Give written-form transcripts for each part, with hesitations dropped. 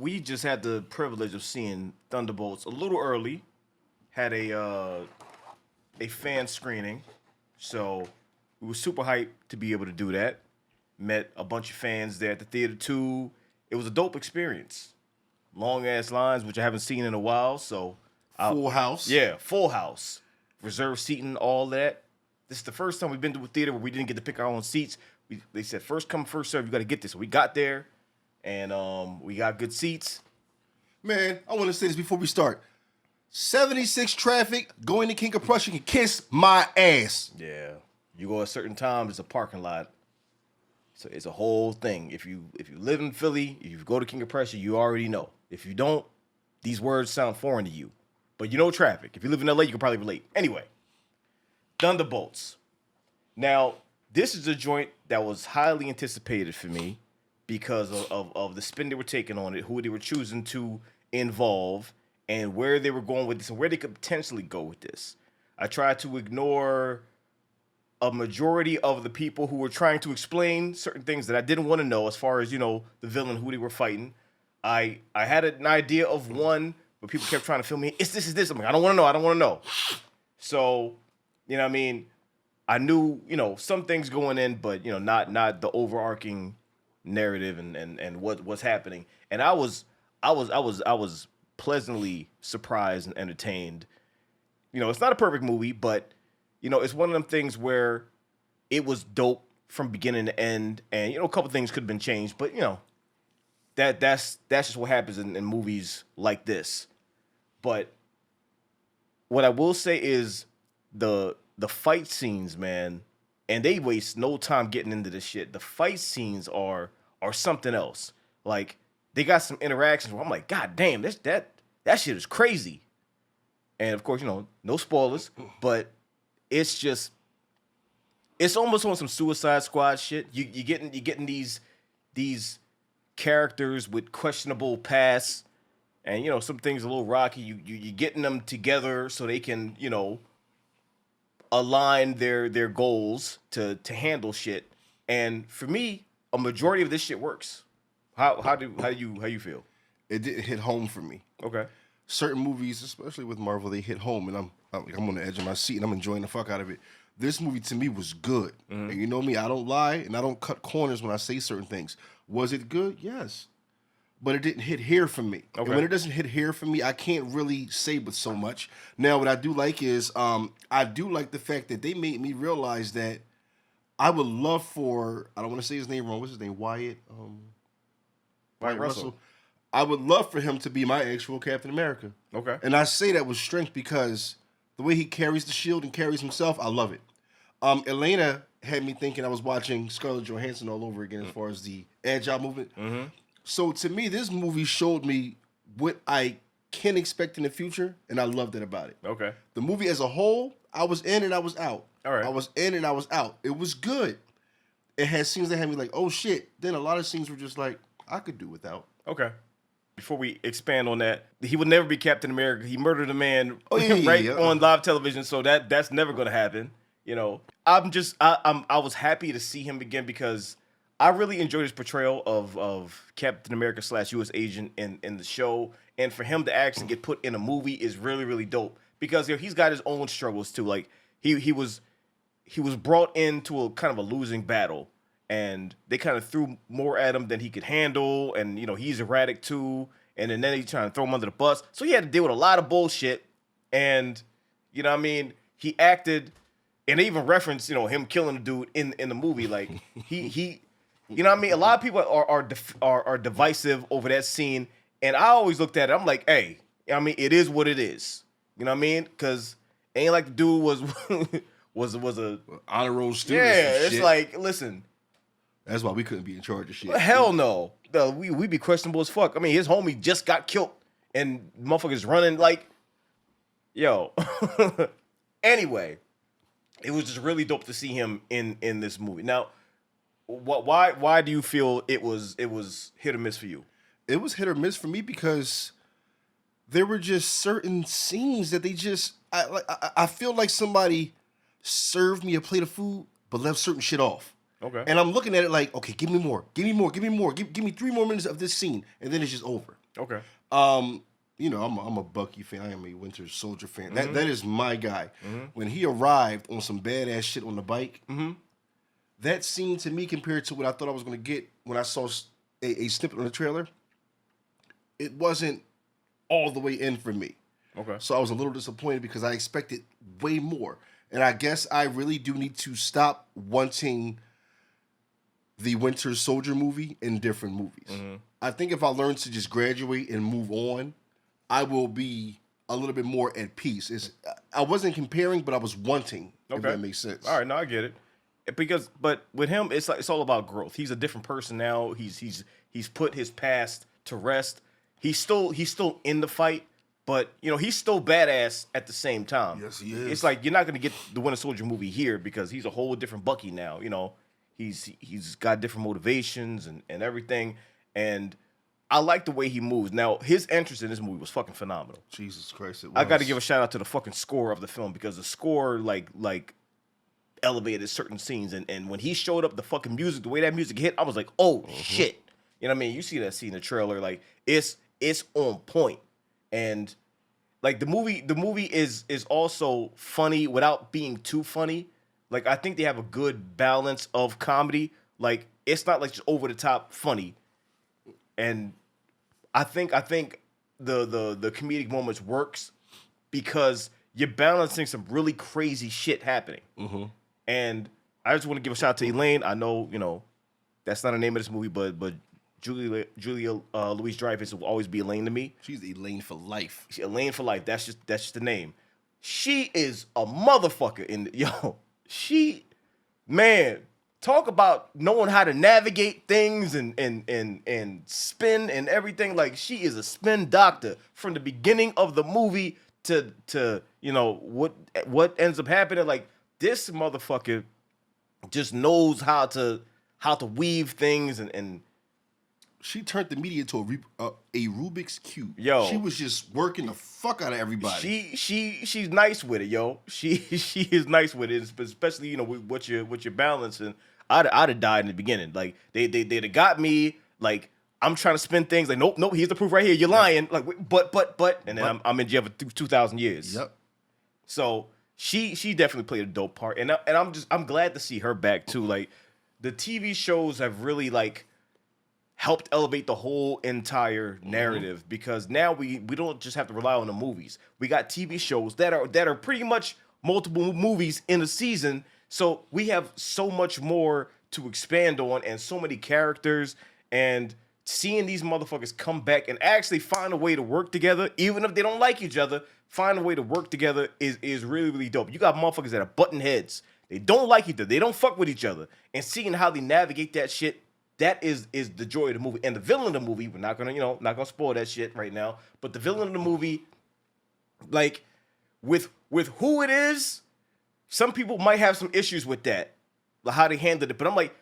we just had the privilege of seeing Thunderbolts a little early. Had a fan screening, so we were super hyped to be able to do that. Met a bunch of fans there at the theater too. It was a dope experience. Long ass lines, which I haven't seen in a while. So Full house. yeah, full house, reserved seating, all that. This is the first time we've been to a theater where we didn't get to pick our own seats. They said first come first serve. You got to get this. So we got there, and we got good seats. Man, I want to say this before we start. 76 traffic, going to King of Prussia, you can kiss my ass. Yeah, you go at certain times. It's a parking lot. So it's a whole thing. If you live in Philly, if you go to King of Prussia, you already know. If you don't, these words sound foreign to you. But you know traffic. If you live in LA, you can probably relate. Anyway, Thunderbolts. Now, this is a joint that was highly anticipated for me because of the spin they were taking on it, who they were choosing to involve, and where they were going with this, and where they could potentially go with this. I tried to ignore a majority of the people who were trying to explain certain things that I didn't want to know as far as, the villain, who they were fighting. I had an idea of one, but people kept trying to fill me. It's this. I'm like, I don't want to know. So, you know what I mean? I knew, some things going in, but, not the overarching narrative and what's happening. And I was pleasantly surprised and entertained. It's not a perfect movie, but it's one of them things where it was dope from beginning to end, and a couple things could have been changed, but that's just what happens in movies like this. But what I will say is the fight scenes, man, and they waste no time getting into this shit. The fight scenes are something else. Like, they got some interactions where I'm like, God damn, that shit is crazy. And of course, no spoilers, but it's almost on some Suicide Squad shit. You're getting these characters with questionable pasts, and some things a little rocky. You're getting them together so they can align their goals to handle shit. And for me, a majority of this shit works. How do you feel? It didn't hit home for me. Okay. Certain movies, especially with Marvel, they hit home, and I'm on the edge of my seat, and I'm enjoying the fuck out of it. This movie, to me, was good. Mm-hmm. And you know me, I don't lie, and I don't cut corners when I say certain things. Was it good? Yes. But it didn't hit here for me. Okay. And when it doesn't hit here for me, I can't really say but so much. Now, what I do like is, I do like the fact that they made me realize that I would love for, I don't want to say his name wrong, what's his name, Wyatt Russell. I would love for him to be my actual Captain America. Okay. And I say that with strength because the way he carries the shield and carries himself, I love it. Elena had me thinking I was watching Scarlett Johansson all over again as far as the agile movement. Mm-hmm. So to me, this movie showed me what I can expect in the future, and I loved it about it. Okay. The movie as a whole, I was in and I was out. All right. I was in and I was out. It was good. It had scenes that had me like, oh shit. Then a lot of scenes were just like, I could do without. Okay. Before we expand on that, he would never be Captain America. He murdered a man right on live television, so that's never going to happen. I was happy to see him again because I really enjoyed his portrayal of Captain America / U.S. agent in the show, and for him to actually get put in a movie is really, really dope because he's got his own struggles too. Like he was brought into a kind of a losing battle. And they kind of threw more at him than he could handle. And, he's erratic too. And then they trying to throw him under the bus. So he had to deal with a lot of bullshit. And, he acted, and they even referenced, him killing the dude in the movie. Like, he a lot of people are divisive over that scene. And I always looked at it, I'm like, hey, it is what it is. You know what I mean? Because it ain't like the dude was a honor roll student. Yeah, it's like, listen. That's why we couldn't be in charge of shit. Hell no. We be questionable as fuck. His homie just got killed and motherfuckers running like, yo. Anyway, it was just really dope to see him in this movie. Now, why do you feel it was hit or miss for you? It was hit or miss for me because there were just certain scenes that they just I feel like somebody served me a plate of food but left certain shit off. Okay. And I'm looking at it like, okay, give me more. Give me 3 more minutes of this scene, and then it's just over. Okay. I'm a Bucky fan. I am a Winter Soldier fan. That is my guy. When he arrived on some badass shit on the bike, that scene to me compared to what I thought I was going to get when I saw a snippet on the trailer, it wasn't all the way in for me. Okay. So I was a little disappointed because I expected way more. And I guess I really do need to stop wanting the Winter Soldier movie in different movies. I think if I learn to just graduate and move on, I will be a little bit more at peace. I wasn't comparing, but I was wanting, if that makes sense. All right, no, I get it. But with him, it's all about growth. He's a different person now. He's put his past to rest. He's still in the fight, but he's still badass at the same time. Yes, he is. It's like you're not gonna get the Winter Soldier movie here because he's a whole different Bucky now. He's got different motivations and everything, and I like the way he moves. Now, his entrance in this movie was fucking phenomenal. Jesus Christ, it was. I got to give a shout out to the fucking score of the film because the score like elevated certain scenes, and when he showed up, the fucking music, the way that music hit, I was like, oh shit. You know what I mean? You see that scene in the trailer, like it's on point. And like the movie is also funny without being too funny. Like I think they have a good balance of comedy. Like it's not like just over the top funny. And I think the comedic moments works because you're balancing some really crazy shit happening. And I just want to give a shout out to Elaine. I know, that's not the name of this movie, but Julia Louise Dreyfus will always be Elaine to me. She's Elaine for life. She's Elaine for life. That's just the name. She is a motherfucker man, talk about knowing how to navigate things and spin and everything. Like she is a spin doctor from the beginning of the movie to what ends up happening. Like this motherfucker just knows how to weave things and she turned the media into a Rubik's Cube. Yo. She was just working the fuck out of everybody. She's nice with it, yo. She is nice with it, especially with what you're balancing. I'd have died in the beginning. Like they'd have got me. Like I'm trying to spin things. Like nope. Here's the proof right here. You're lying. Like but, and then I'm in jail for 2,000 years. Yep. So she definitely played a dope part, and I'm glad to see her back too. Like the TV shows have really like helped elevate the whole entire narrative because now we don't just have to rely on the movies. We got TV shows that are pretty much multiple movies in a season. So we have so much more to expand on and so many characters, and seeing these motherfuckers come back and actually find a way to work together, even if they don't like each other, find a way to work together is really, really dope. You got motherfuckers that are button heads. They don't like each other. They don't fuck with each other. And seeing how they navigate that shit, that is the joy of the movie. And the villain of the movie, we're not gonna spoil that shit right now, but the villain of the movie, like, with who it is, some people might have some issues with that, like how they handled it. But I'm like,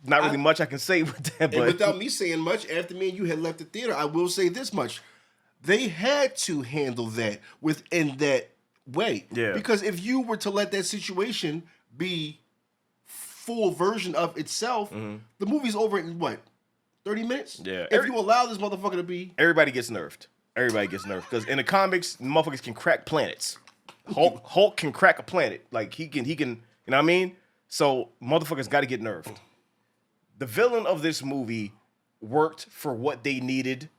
not really much I can say with that. But and without me saying much, after me and you had left the theater, I will say this much. They had to handle that within that way. Yeah. Because if you were to let that situation be full version of itself, the movie's over in what? 30 minutes? Yeah. If you allow this motherfucker to be... Everybody gets nerfed. Because in the comics, motherfuckers can crack planets. Hulk can crack a planet. Like, he can, you know what I mean? So, motherfuckers got to get nerfed. The villain of this movie worked for what they needed.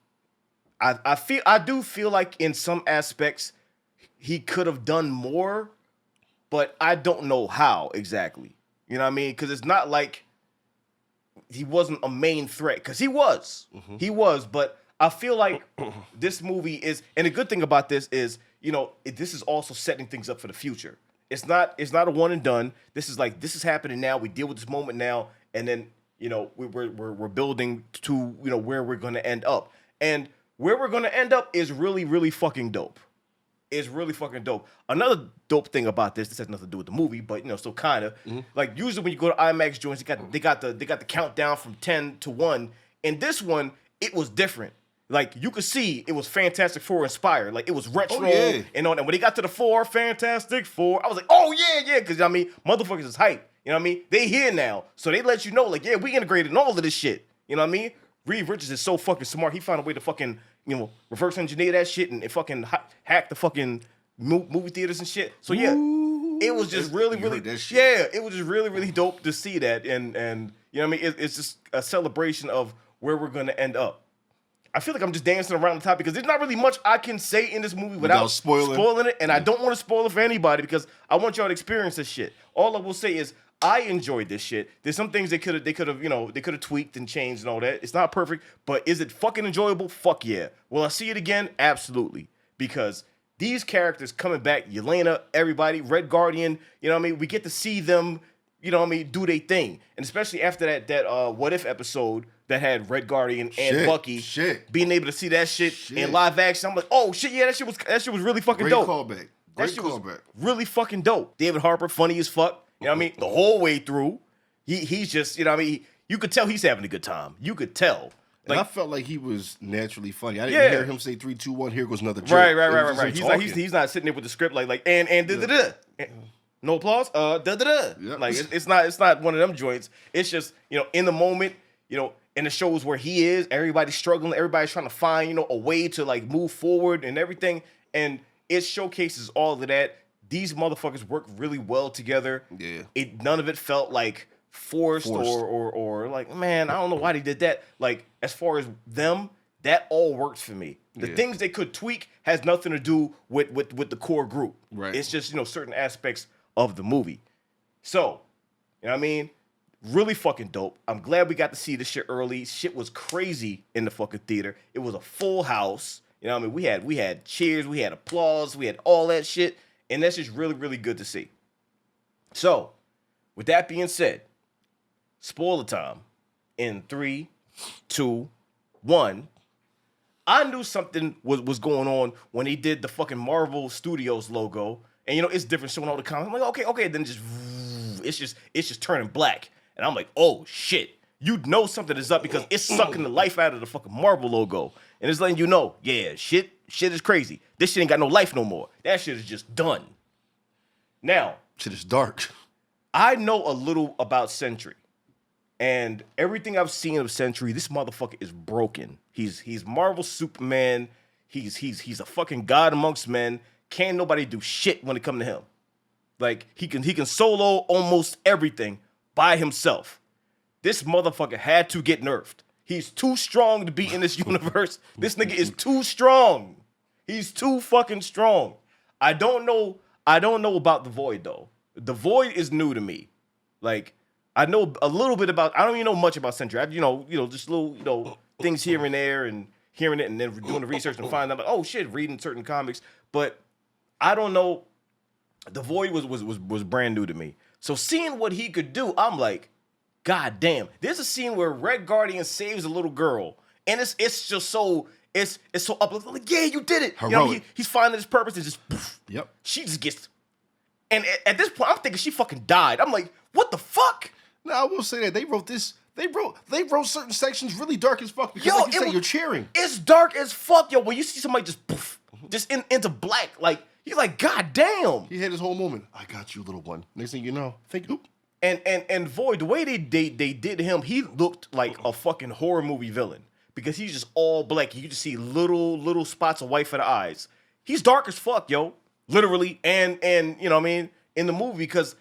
I do feel like in some aspects, he could have done more, but I don't know how exactly. You know what I mean? Because it's not like he wasn't a main threat. Because he was. He was. But I feel like this movie is... And the good thing about this is, this is also setting things up for the future. It's not a one and done. This is happening now. We deal with this moment now. And then, we're building to, where we're going to end up. And where we're going to end up is really, really fucking dope. Is really fucking dope. Another dope thing about this has nothing to do with the movie, but still kind of. Like usually when you go to IMAX joints, they got the countdown from 10 to 1. In this one, it was different. Like you could see it was Fantastic Four inspired. Like it was retro and all that. When they got to the Fantastic Four, I was like, oh yeah, because motherfuckers is hype. You know what I mean? They here now, so they let you know, like, yeah, we integrated in all of this shit. You know what I mean? Reed Richards is so fucking smart. He found a way to fucking, reverse engineer that shit and fucking hack the fucking movie theaters and shit. So yeah, it was just really it was just really dope to see that. And you know what I mean? It's just a celebration of where we're gonna end up. I feel like I'm just dancing around the top because there's not really much I can say in this movie without spoiling it. And I don't want to spoil it for anybody because I want y'all to experience this shit. All I will say is I enjoyed this shit. There's some things they could have tweaked and changed and all that. It's not perfect, but is it fucking enjoyable? Fuck yeah. Will I see it again? Absolutely. Because these characters coming back, Yelena, everybody, Red Guardian, you know what I mean? We get to see them, you know what I mean, do their thing. And especially after that What If episode that had Red Guardian and Bucky being able to see that shit in live action. I'm like, oh shit, yeah, that shit was really fucking dope. Great callback. Really fucking dope. David Harper, funny as fuck. You know what I mean? The whole way through. He's just, you know what I mean? You could tell he's having a good time. You could tell. Like, and I felt like he was naturally funny. I didn't hear him say 3, 2, 1, here goes another joke. Right. He's not sitting there with the script like and da-da-da. No applause? Da-da-da. Yep. Like, it's not one of them joints. It's just, in the moment, in the shows where he is, everybody's struggling, everybody's trying to find, a way to like move forward and everything. And it showcases all of that. These motherfuckers work really well together. Yeah. None of it felt like forced. or like, man, I don't know why they did that. Like, as far as them, that all works for me. The things they could tweak has nothing to do with the core group. Right. It's just, certain aspects of the movie. So, you know what I mean? Really fucking dope. I'm glad we got to see this shit early. Shit was crazy in the fucking theater. It was a full house. You know what I mean? We had cheers, we had applause, we had all that shit. And that's just really, really good to see. So, with that being said, spoiler time. In 3, 2, 1. I knew something was going on when he did the fucking Marvel Studios logo. And it's different showing all the comments. I'm like, okay. Then it's just turning black. And I'm like, oh shit. You know something is up because it's sucking the life out of the fucking Marvel logo. And it's letting you know, yeah, shit is crazy. This shit ain't got no life no more. That shit is just done. Now, shit is dark. I know a little about Sentry. And everything I've seen of Sentry, this motherfucker is broken. He's Marvel Superman. He's a fucking god amongst men. Can't nobody do shit when it comes to him. Like, he can solo almost everything by himself. This motherfucker had to get nerfed. He's too strong to be in this universe. This nigga is too strong. He's too fucking strong. I don't know about the Void though. The Void is new to me. Like, I know a little bit about. I don't even know much about Sentry. Just little things here and there and hearing it and then doing the research and finding out like, oh shit, reading certain comics. But I don't know. The Void was brand new to me. So seeing what he could do, I'm like, God damn. There's a scene where Red Guardian saves a little girl, and it's just so it's so uplifting. Like, yeah, you did it. He's finding his purpose and just poof. Yep. She just gets. And at this point, I'm thinking she fucking died. I'm like, what the fuck? No, I will say that they wrote this. They wrote certain sections really dark as fuck because, like you say, you're cheering. It's dark as fuck, yo. When you see somebody just poof, just into black, like you're like, God damn. He had his whole moment. I got you, little one. Next thing you know, oop. And Void, the way they did him, he looked like a fucking horror movie villain because he's just all black. You just see little spots of white for the eyes. He's dark as fuck, yo. Literally, and you know what I mean, in the movie because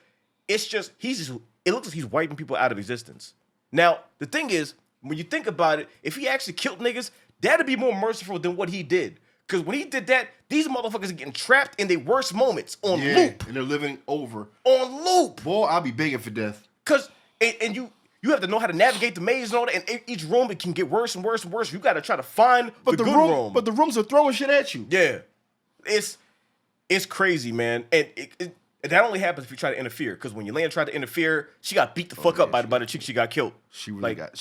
it's just it looks like he's wiping people out of existence. Now, the thing is, when you think about it, if he actually killed niggas, that'd be more merciful than what he did. Because when he did that, these motherfuckers are getting trapped in their worst moments on loop. And they're living over. On loop. Boy, I'll be begging for death. Because, and you have to know how to navigate the maze and all that, and each room, it can get worse and worse and worse. You got to try to find the good room. But the rooms are throwing shit at you. Yeah. It's crazy, man. And that only happens if you try to interfere. Because when Yelena tried to interfere, she got beat the fuck up by the chick she got killed. She really got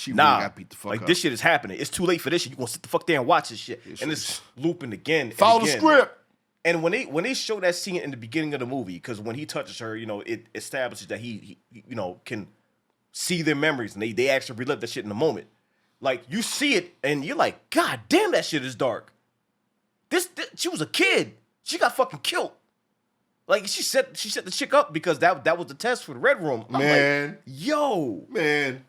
beat the fuck up. Like, this shit is happening. It's too late for this shit. You gonna sit the fuck there and watch this shit. And it's looping again. Follow the script. And when they show that scene in the beginning of the movie, because when he touches her, it establishes that he can see their memories, and they actually relive that shit in the moment. Like, you see it, and you're like, God damn, that shit is dark. This she was a kid. She got fucking killed. Like, she set the chick up because that was the test for the Red Room. I'm like, yo. Man.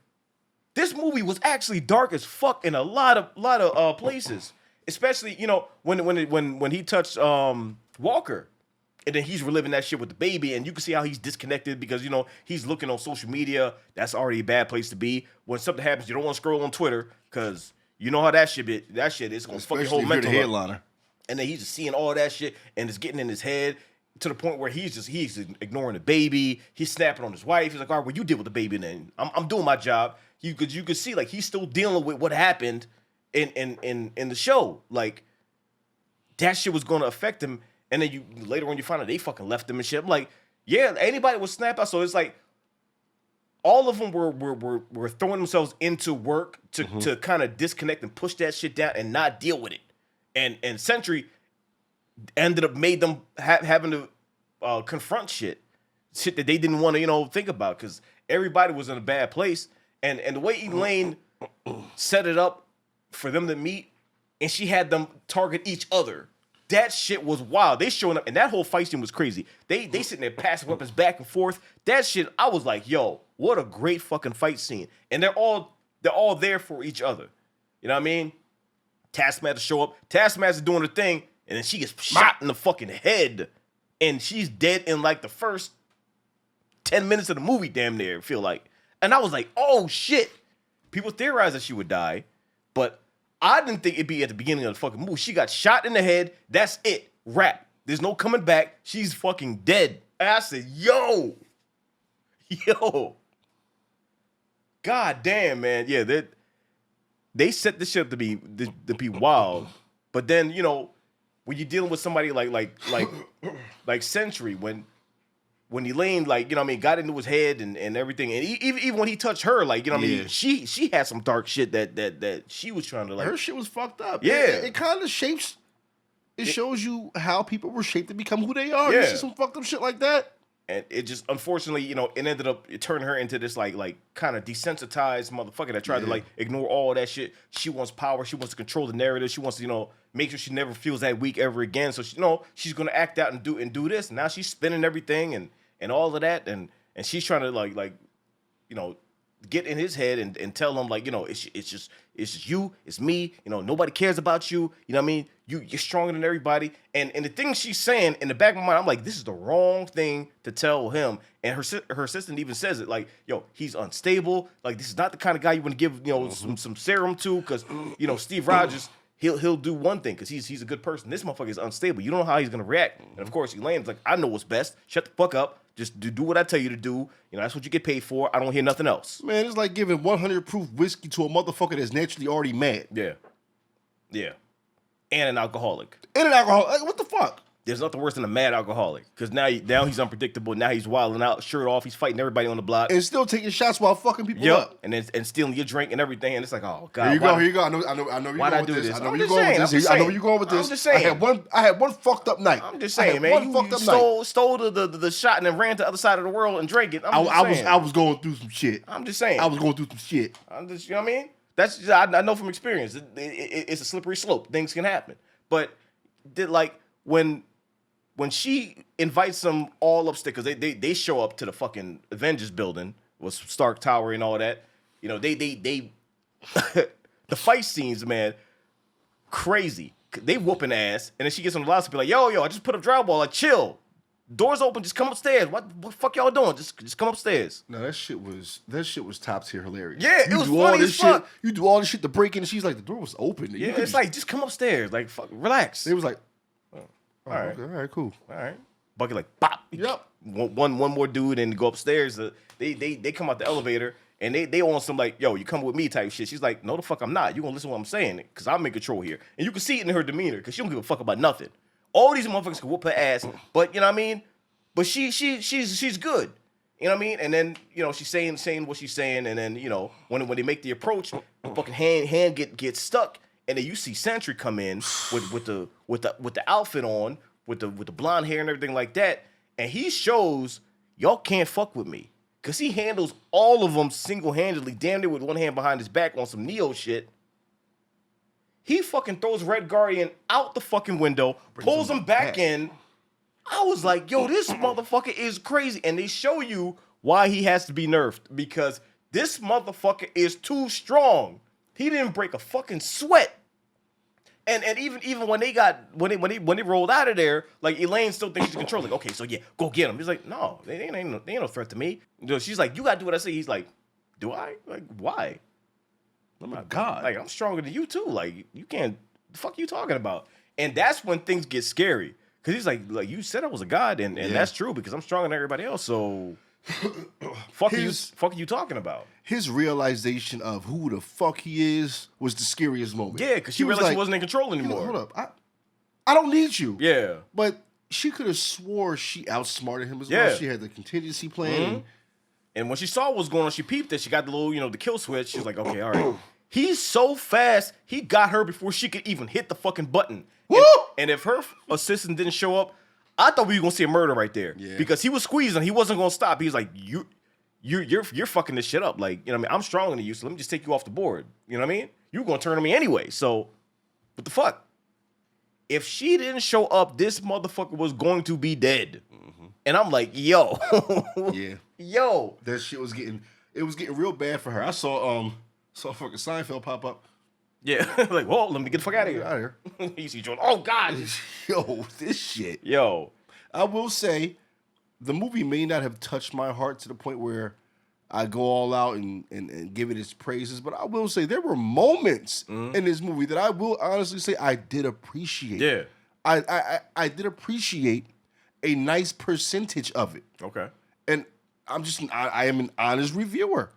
this movie was actually dark as fuck in a lot of places. Especially, you know, when he touched Walker. And then he's reliving that shit with the baby, and you can see how he's disconnected because, you know, he's looking on social media. That's already a bad place to be. When something happens, you don't want to scroll on Twitter because you know how that shit is going to fuck your whole mental the headliner. up. And then he's just seeing all that shit, and it's getting in his head to the point where he's ignoring the baby. He's snapping on his wife. He's like, all right, well, you deal with the baby then. I'm doing my job. You could see, like, he's still dealing with what happened in the show. Like, that shit was going to affect him. And then later on you find out they fucking left him and shit. I'm like, yeah, anybody would snap out. So it's like all of them were throwing themselves into work to kind of disconnect and push that shit down and not deal with it. And Sentry ended up made them having to confront shit that they didn't want to, you know, think about because everybody was in a bad place. And the way Elaine set it up for them to meet, and she had them target each other. That shit was wild. They showing up, and that whole fight scene was crazy. They sitting there passing weapons back and forth. That shit, I was like, yo, what a great fucking fight scene. And they're all there for each other. You know what I mean? Taskmaster show up. Taskmaster doing her thing, and then she gets shot in the fucking head, and she's dead in like the first 10 minutes of the movie, damn near, feel like. And I was like, oh shit. People theorized that she would die, but I didn't think it'd be at the beginning of the fucking movie. She got shot in the head. That's it. Wrap. There's no coming back. She's fucking dead. And I said, yo. God damn, man. Yeah, they set this shit up to be wild. But then, you know, when you're dealing with somebody like Sentry, when Elaine, like, you know what I mean, got into his head and everything, and even when he touched her, like, you know what I mean, she had some dark shit that she was trying to, like. Her shit was fucked up. Yeah. It kind of shapes, it shows you how people were shaped to become who they are. Yeah. You see some fucked up shit like that. And it just, unfortunately, you know, it ended up turning her into this, like kind of desensitized motherfucker that tried to, like, ignore all that shit. She wants power. She wants to control the narrative. She wants to, you know, make sure she never feels that weak ever again. So, she, you know, she's going to act out and do this. And now she's spinning everything and all of that. And she's trying to, like, you know, get in his head and tell him, like, you know, it's just you, it's me, you know, nobody cares about you, you know what I mean? You're stronger than everybody. And the things she's saying in the back of my mind, I'm like, this is the wrong thing to tell him. And her assistant even says it, like, yo, he's unstable. Like, this is not the kind of guy you want to give, you know, some serum to, because, you know, Steve Rogers, he'll do one thing because he's a good person. This motherfucker is unstable. You don't know how he's gonna react. And of course, Elaine's like, I know what's best. Shut the fuck up. Just do what I tell you to do. You know, that's what you get paid for. I don't hear nothing else. Man, it's like giving 100 proof whiskey to a motherfucker that's naturally already mad. Yeah. And an alcoholic. What the fuck? There's nothing worse than a mad alcoholic. Because now he's unpredictable. Now he's wilding out, shirt off. He's fighting everybody on the block. And still taking shots while fucking people up. And stealing your drink and everything. And it's like, oh, God. Here you go. I know you're going with this. I know where you're going with this. I'm just saying. I had one fucked up night. I'm just saying, man. You stole the shot and then ran to the other side of the world and drank it. I was going through some shit. I'm just saying. I was going through some shit. I'm just, you know what I mean? That's just, I know from experience. It's a slippery slope. Things can happen. But when she invites them all upstairs, because they show up to the fucking Avengers building with Stark Tower and all that. You know, they the fight scenes, man, crazy. They whooping ass, and then she gets on the loudspeaker like, yo, I just put up drywall, like, chill. Doors open, just come upstairs. What the fuck y'all doing? Just come upstairs. No, that shit was top tier hilarious. Yeah, it was funny as fuck. You do all this shit to break in, and she's like, the door was open. Yeah, it's like, just come upstairs. Like, fuck, relax. It was like, all right. Okay, all right, cool. All right. Bucky like, pop. Yep. One more dude and go upstairs. They come out the elevator, and they on some like, yo, you come with me type shit. She's like, no, the fuck I'm not. You gonna listen to what I'm saying, because I'm in control here. And you can see it in her demeanor, because she don't give a fuck about nothing. All these motherfuckers can whoop her ass, but you know what I mean? But she's good. You know what I mean? And then, you know, she's saying what she's saying, and then, you know, when they make the approach, the fucking hand gets stuck, and then you see Sentry come in with the outfit on, with the blonde hair and everything like that, and he shows y'all can't fuck with me. Cause he handles all of them single-handedly, damn near with one hand behind his back on some Neo shit. He fucking throws Red Guardian out the fucking window, pulls him back in. I was like, yo, this motherfucker is crazy. And they show you why he has to be nerfed. Because This motherfucker is too strong. He didn't break a fucking sweat. And even when they rolled out of there, like Elaine still thinks she's controlling. Okay, so yeah, go get him. He's like, no, they ain't no threat to me. She's like, you gotta do what I say. He's like, do I? Like, why? Oh my God. Like, I'm stronger than you too. Like, you can't. The fuck you talking about? And that's when things get scary. Cause he's like you said I was a god, and that's true because I'm stronger than everybody else. So, fuck you talking about? His realization of who the fuck he is was the scariest moment. Yeah, because she realized he wasn't in control anymore. Hold up, I don't need you. Yeah, but she could have swore she outsmarted him as well. She had the contingency plan. Mm-hmm. And when she saw what was going on, she peeped it. She got the little, the kill switch. She was like, okay, all right. He's so fast, he got her before she could even hit the fucking button. And if her assistant didn't show up, I thought we were gonna see a murder right there. Yeah. Because he was squeezing, he wasn't gonna stop. He was like, you're fucking this shit up. Like, you know what I mean? I'm stronger than you, so let me just take you off the board. You know what I mean? You were gonna turn on me anyway. So, what the fuck? If she didn't show up, this motherfucker was going to be dead. Mm-hmm. And I'm like, yo. Yeah. Yo. That shit was getting real bad for her. I saw fucking Seinfeld pop up. Yeah, like, whoa, let me get the fuck out of here. Out of here. You see Jordan, oh God. Yo, this shit. Yo. I will say, the movie may not have touched my heart to the point where I go all out and give it its praises, but I will say there were moments in this movie that I will honestly say I did appreciate. Yeah. I did appreciate a nice percentage of it. Okay. And I am an honest reviewer.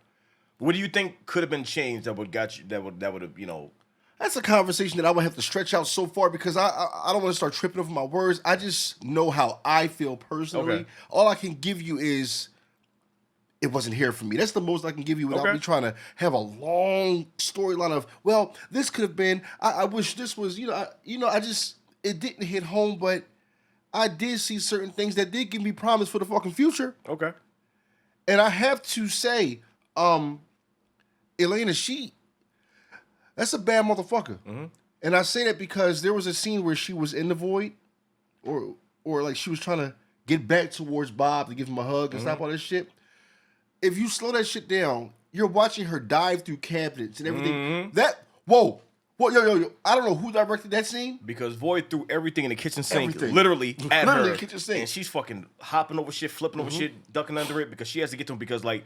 What do you think could have been changed that would have, That's a conversation that I would have to stretch out so far because I don't want to start tripping over my words. I just know how I feel personally. Okay. All I can give you is it wasn't here for me. That's the most I can give you without me trying to have a long storyline of, well, this could have been, I wish this was, it didn't hit home, but I did see certain things that did give me promise for the fucking future. Okay. And I have to say, Elena, that's a bad motherfucker. Mm-hmm. And I say that because there was a scene where she was in the void or like she was trying to get back towards Bob to give him a hug and stop all this shit. If you slow that shit down, you're watching her dive through cabinets and everything. Mm-hmm. Yo, I don't know who directed that scene. Because Void threw everything in the kitchen sink, literally at her. Kitchen sink. And she's fucking hopping over shit, flipping over shit, ducking under it because she has to get to him because, like,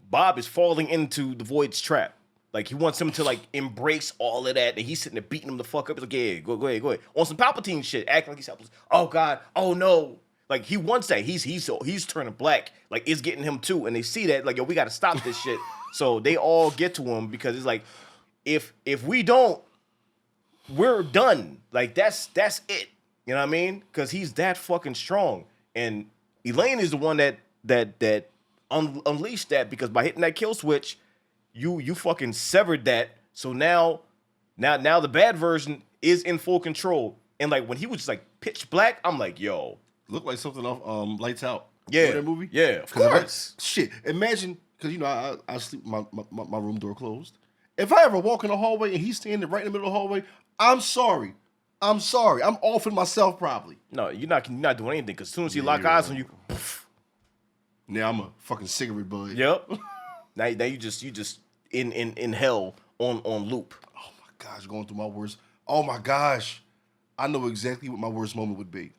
Bob is falling into the Void's trap. Like, he wants him to, like, embrace all of that, and he's sitting there beating him the fuck up. He's like, yeah, go ahead. On some Palpatine shit, acting like he's helpless. Oh, God. Oh, no. Like, he wants that. He's turning black. Like, it's getting him, too. And they see that, like, yo, we got to stop this shit. So they all get to him because it's like, if we don't, we're done. Like, that's it. You know what I mean? Because he's that fucking strong. And Elaine is the one that unleashed that because by hitting that kill switch, you fucking severed that. So now the bad version is in full control. And like when he was just like pitch black, I'm like, yo, looked like something off Lights Out. Yeah, remember that movie. Yeah, of course. Shit, imagine because I sleep with my room door closed. If I ever walk in the hallway and he's standing right in the middle of the hallway, I'm sorry. I'm offing myself probably. No, you're not doing anything because as soon as he lock eyes on you, poof. Now I'm a fucking cigarette bud. Yep. now you just in hell on loop. Oh my gosh, going through my worst. Oh my gosh, I know exactly what my worst moment would be.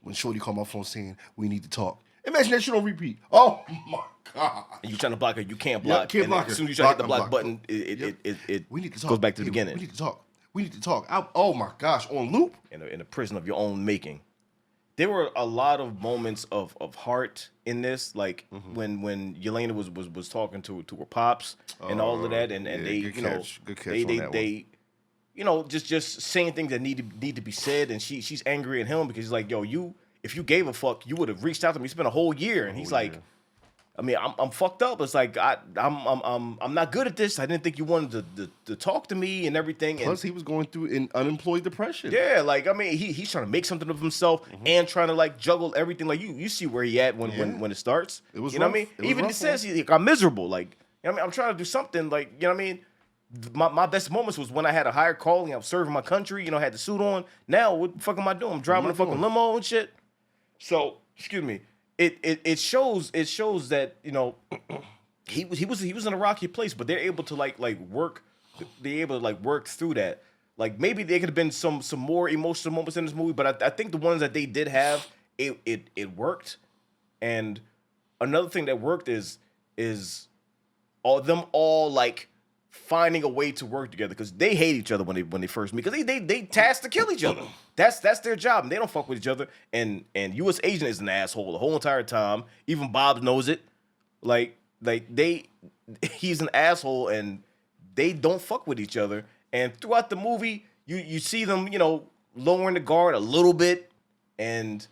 When Shorty called my phone saying we need to talk. Imagine that shit on repeat. Oh my god. And you trying to block her, you can't block. Can't block her. As soon as you try to hit the block button, it we need to talk. Goes back to the beginning. We need to talk. Oh my gosh, on loop. In a prison of your own making. There were a lot of moments of heart in this, like when Yelena was talking to her pops and all of that, and they good catch they just saying things that need to be said, and she's angry at him because he's like, yo, if you gave a fuck, you would have reached out to me. It's been a whole year, and he's like, I mean, I'm fucked up. It's like I'm not good at this. I didn't think you wanted to talk to me and everything. Plus, he was going through an unemployed depression. Yeah, like I mean, he's trying to make something of himself and trying to like juggle everything. Like you see where he at when it starts. It was you know rough. What I mean? Even he says I'm miserable. Like you know what I mean, I'm trying to do something. Like you know what I mean. My best moments was when I had a higher calling. I was serving my country. I had the suit on. Now what the fuck am I doing? I'm driving a fucking limo and shit. So excuse me. it shows that, you know, he was in a rocky place, but they're able to like work. They're able to like work through that. Like maybe there could have been some more emotional moments in this movie, but I think the ones that they did have, it worked. And another thing that worked is all like finding a way to work together, because they hate each other when they first meet, because they tasked to kill each other. That's their job, and they don't fuck with each other. And U.S. Agent is an asshole the whole entire time. Even Bob knows it. He's an asshole, and they don't fuck with each other. And throughout the movie, you see them, you know, lowering the guard a little bit, and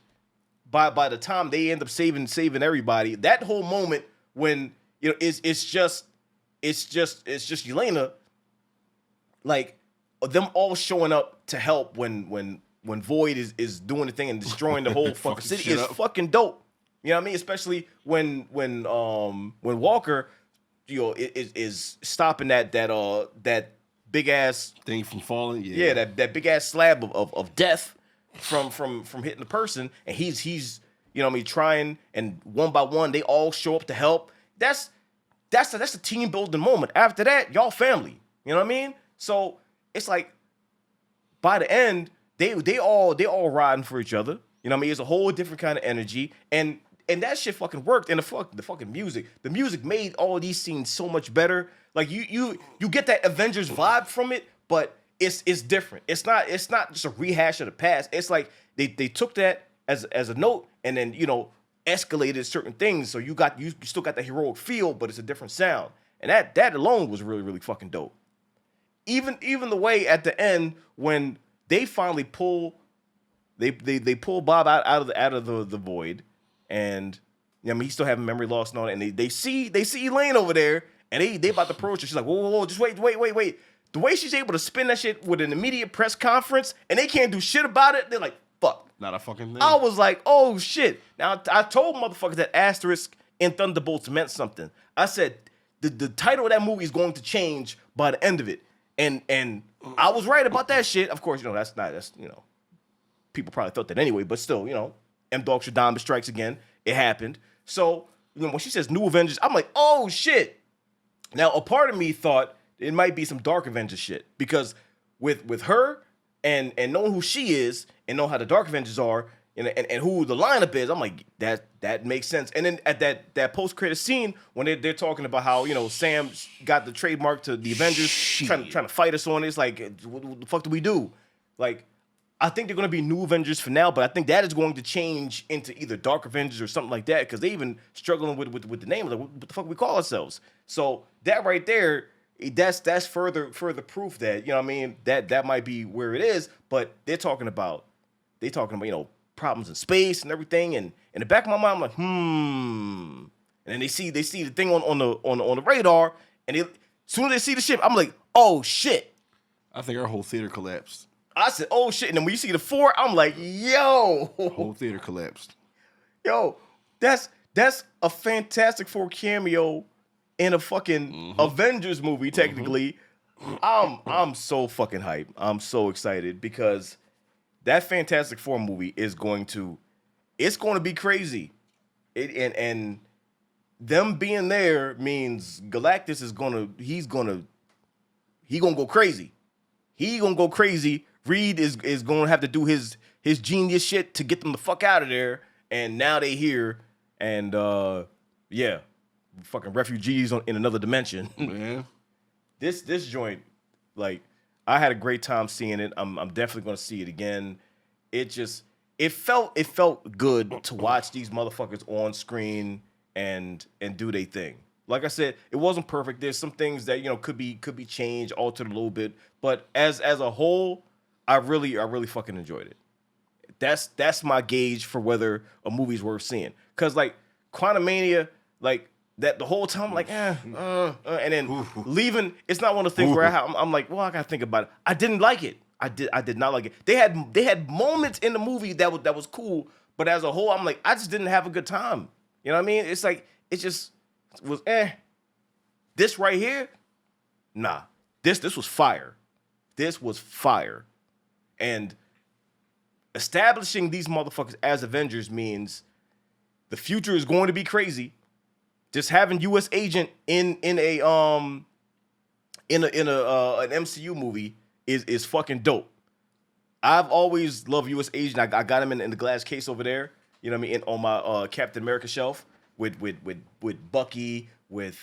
by the time they end up saving everybody, that whole moment when, you know, it's just Yelena, like them all showing up to help when Void is doing the thing and destroying the whole fucking city is fucking dope. You know what I mean? Especially when Walker, you know, is stopping that big ass thing from falling. Yeah, that big ass slab of death from hitting the person, and he's you know what I mean, trying, and one by one they all show up to help. That's a team building moment. After that, y'all family. You know what I mean? So it's like by the end, they all riding for each other. You know what I mean? It's a whole different kind of energy, and that shit fucking worked. And the fucking music, the music made all of these scenes so much better. Like you get that Avengers vibe from it, but it's different. It's not just a rehash of the past. It's like they took that as a note, and then, you know, escalated certain things. So you still got that heroic feel, but it's a different sound. And that alone was really, really fucking dope. Even the way at the end when they finally pull Bob out of the void, and I mean, he's still having memory loss and all that, and they see Elaine over there, and they about to approach her. She's like, whoa, just wait. The way she's able to spin that shit with an immediate press conference, and they can't do shit about it, they're like, fuck. Not a fucking thing. I was like, oh shit. Now I told motherfuckers that asterisk in Thunderbolts meant something. I said the title of that movie is going to change by the end of it. And I was right about that shit. Of course, you know, that's you know, people probably thought that anyway, but still, you know, M-Dogg Diamond strikes again. It happened. So, you know, when she says New Avengers, I'm like, oh shit. Now, a part of me thought it might be some Dark Avengers shit, because with her and knowing who she is and knowing how the Dark Avengers are and who the lineup is, I'm like, that makes sense. And then at that post-credit scene when they're talking about how, you know, Sam got the trademark to the Avengers, trying to fight us on it, it's like, what the fuck do we do? Like, I think they're going to be New Avengers for now, but I think that is going to change into either Dark Avengers or something like that, because they even struggling with the name. Like, what the fuck we call ourselves? So that right there, that's further proof that, you know what I mean, that might be where it is. But they're talking about, you know, problems in space and everything. And in the back of my mind, I'm like, And then they see the thing on the radar, and as soon as they see the ship, I'm like, oh shit. I think our whole theater collapsed. I said, oh shit. And then when you see the 4, I'm like, yo. Whole theater collapsed. Yo, that's a Fantastic Four cameo in a fucking Avengers movie, technically. I'm so fucking hyped. I'm so excited, because that Fantastic Four movie is going to be crazy. And them being there means Galactus is he's gonna go crazy. He gonna go crazy. Reed is gonna have to do his genius shit to get them the fuck out of there. And now they here, and yeah, fucking refugees in another dimension. Man, this joint, like, I had a great time seeing it. I'm definitely gonna see it again. It felt good to watch these motherfuckers on screen and do their thing. Like I said, it wasn't perfect. There's some things that, you know, could be changed, altered a little bit, but as a whole, I really fucking enjoyed it. That's my gauge for whether a movie's worth seeing. Cause like Quantumania, like that the whole time, I'm like, and then leaving, it's not one of the things where I'm like, well, I gotta think about it. I didn't like it. I did not like it. They had moments in the movie that was cool, but as a whole, I'm like, I just didn't have a good time. You know what I mean? It's like, it just was This right here, nah. This was fire. This was fire. And establishing these motherfuckers as Avengers means The future is going to be crazy. Just having U.S. Agent in an MCU movie is fucking dope. I've always loved U.S. Agent. I got him in the glass case over there. You know what I mean? On my Captain America shelf with Bucky, with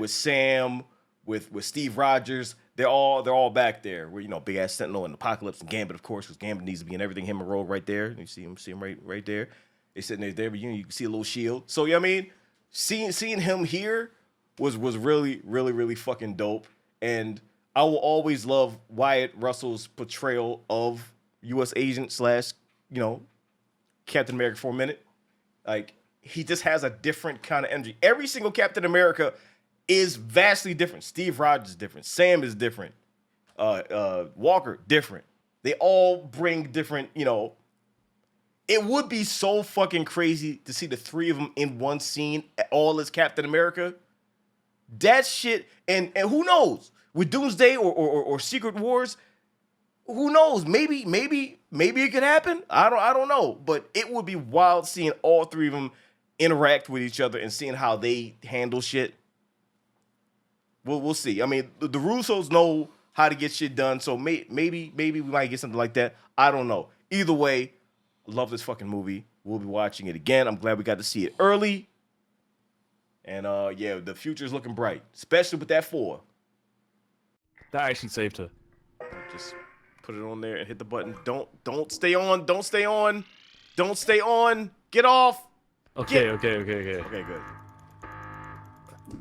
Sam, with Steve Rogers. They're all back there. Where, you know, Big Ass Sentinel and Apocalypse and Gambit, of course, because Gambit needs to be in everything. Him and Rogue right there. You see him right there. They sitting there, but you can see a little shield. So you know what I mean? Seeing him here was really, really, really fucking dope. And I will always love Wyatt Russell's portrayal of U.S. Agent / Captain America for a minute. Like, he just has a different kind of energy. Every single Captain America is vastly different. Steve Rogers is different. Sam is different. Walker, different. They all bring different, It would be so fucking crazy to see the three of them in one scene, all as Captain America. That shit, and who knows? With Doomsday or Secret Wars, who knows? Maybe it could happen. I don't know. But it would be wild seeing all three of them interact with each other and seeing how they handle shit. We'll see. I mean, the Russos know how to get shit done, so maybe we might get something like that. I don't know. Either way, love this fucking movie. We'll be watching it again. I'm glad we got to see it early. And the future's looking bright, especially with that 4. That actually saved her. Just put it on there and hit the button. Don't stay on. Don't stay on. Don't stay on. Get off. Okay. Okay, good.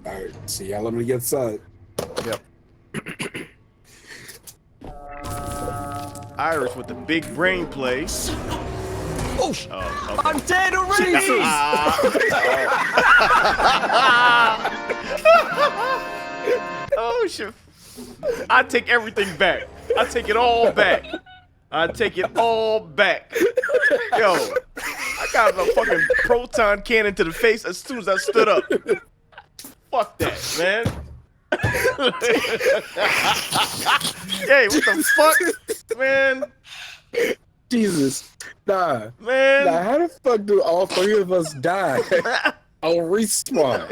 All right, see y'all on the other side. Yep. Irish with the big brain play. Oh, okay. I'm dead already. Jesus. Oh shit. I take everything back. I take it all back. Yo, I got a fucking proton cannon to the face as soon as I stood up. Fuck that, man. Hey, what the fuck, man? Jesus, nah, man. Nah, how the fuck do all 3 of us die on respawn?